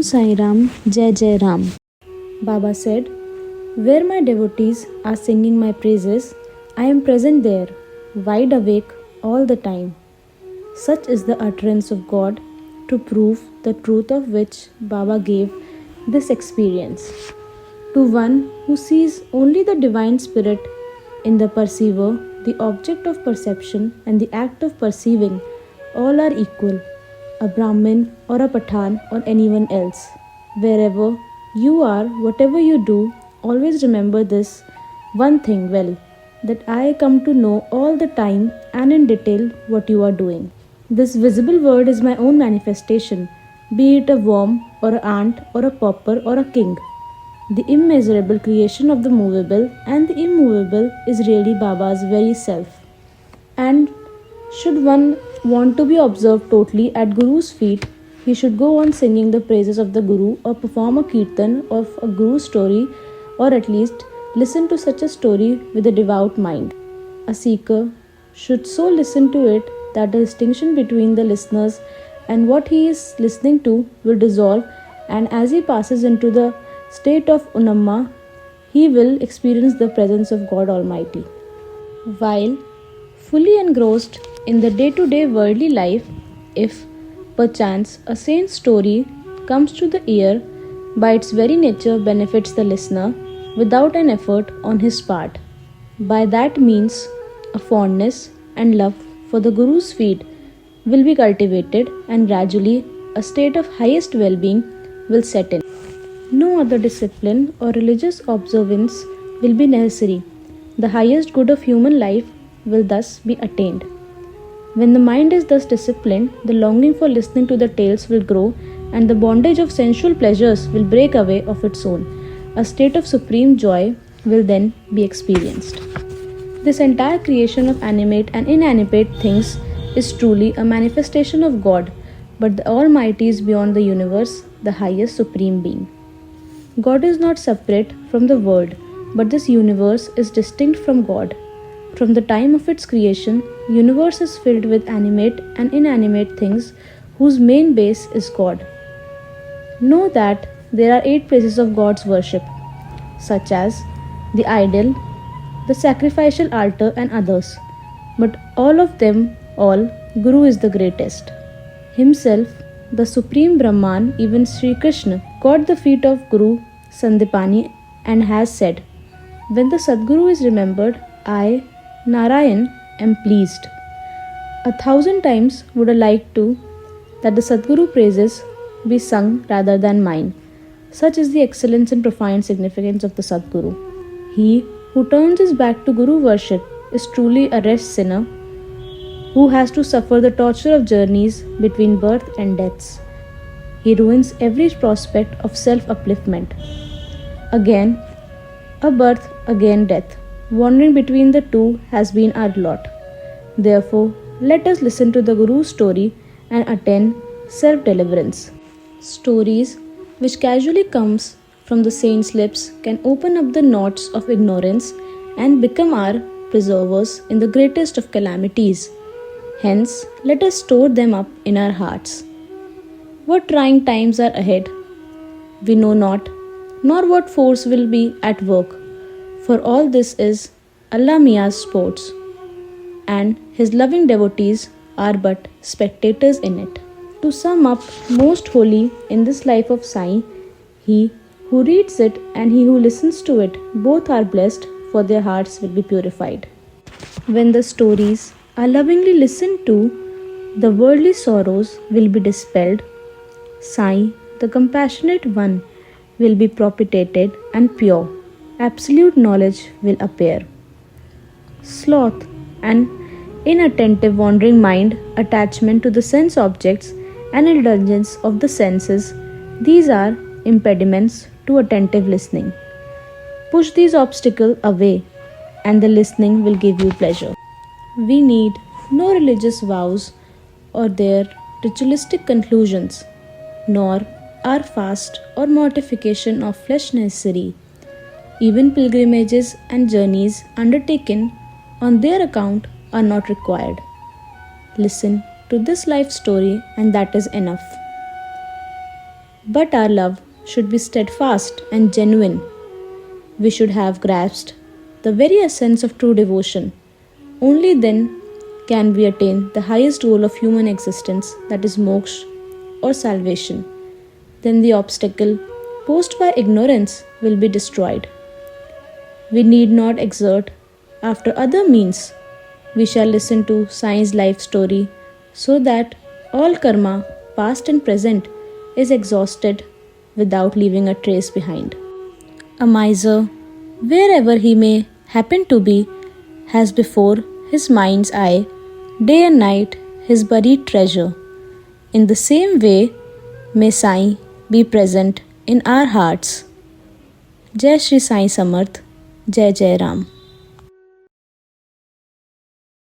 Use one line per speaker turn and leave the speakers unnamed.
Sai Ram, Jai Jai Ram. Baba said, "Where my devotees are singing my praises, I am present there, wide awake all the time." Such is the utterance of God, to prove the truth of which Baba gave this experience. To one who sees only the Divine Spirit in the perceiver, the object of perception and the act of perceiving, all are equal, a Brahmin or a Pathan or anyone else. Wherever you are, whatever you do, always remember this one thing well, that I come to know all the time and in detail what you are doing. This visible world is my own manifestation, be it a worm or an ant or a pauper or a king. The immeasurable creation of the movable and the immovable is really Baba's very self. And should one want to be observed totally at Guru's feet, he should go on singing the praises of the Guru or perform a kirtan of a Guru story, or at least listen to such a story with a devout mind. A seeker should so listen to it that the distinction between the listeners and what he is listening to will dissolve, and as he passes into the state of Unamma, he will experience the presence of God Almighty. While fully engrossed in the day-to-day worldly life, if perchance a saint's story comes to the ear, by its very nature benefits the listener without an effort on his part. By that means, a fondness and love for the Guru's feet will be cultivated, and gradually a state of highest well-being will set in. No other discipline or religious observance will be necessary. The highest good of human life will thus be attained. When the mind is thus disciplined, the longing for listening to the tales will grow, and the bondage of sensual pleasures will break away of its own. A state of supreme joy will then be experienced. This entire creation of animate and inanimate things is truly a manifestation of God, but the Almighty is beyond the universe, the highest supreme being. God is not separate from the world, but this universe is distinct from God. From the time of its creation, universe is filled with animate and inanimate things whose main base is God. Know that there are 8 places of God's worship, such as the idol, the sacrificial altar and others. But all of them all, Guru is the greatest. Himself, the Supreme Brahman, even Sri Krishna, caught the feet of Guru Sandipani and has said, "When the Satguru is remembered, I, Narayan, am pleased." 1,000 times would I like to that the Satguru praises be sung rather than mine. Such is the excellence and profound significance of the Satguru. He who turns his back to Guru worship is truly a wretched sinner who has to suffer the torture of journeys between birth and deaths. He ruins every prospect of self-upliftment. Again, a birth, again death. Wandering between the two has been our lot. Therefore, let us listen to the Guru's story and attain self-deliverance. Stories which casually comes from the saint's lips can open up the knots of ignorance and become our preservers in the greatest of calamities. Hence, let us store them up in our hearts. What trying times are ahead? We know not, nor what force will be at work, for all this is Allah Mia's sports, and His loving devotees are but spectators in it. To sum up, most holy in this life of Sai, he who reads it and he who listens to it, both are blessed, for their hearts will be purified. When the stories are lovingly listened to, the worldly sorrows will be dispelled. Sai, the compassionate one, will be propitiated and pure. Absolute knowledge will appear. Sloth and inattentive wandering mind, attachment to the sense objects and indulgence of the senses, these are impediments to attentive listening. Push these obstacles away and the listening will give you pleasure. We need no religious vows or their ritualistic conclusions, nor are fast or mortification of flesh necessary. Even pilgrimages and journeys undertaken on their account are not required. Listen to this life story and that is enough. But our love should be steadfast and genuine. We should have grasped the very essence of true devotion. Only then can we attain the highest goal of human existence, that is moksha or salvation. Then the obstacle posed by ignorance will be destroyed. We need not exert after other means. We shall listen to Sai's life story so that all karma, past and present, is exhausted without leaving a trace behind. A miser, wherever he may happen to be, has before his mind's eye, day and night, his buried treasure. In the same way, may Sai be present in our hearts. Jai Shri Sai Samarth, Jai Jai Ram.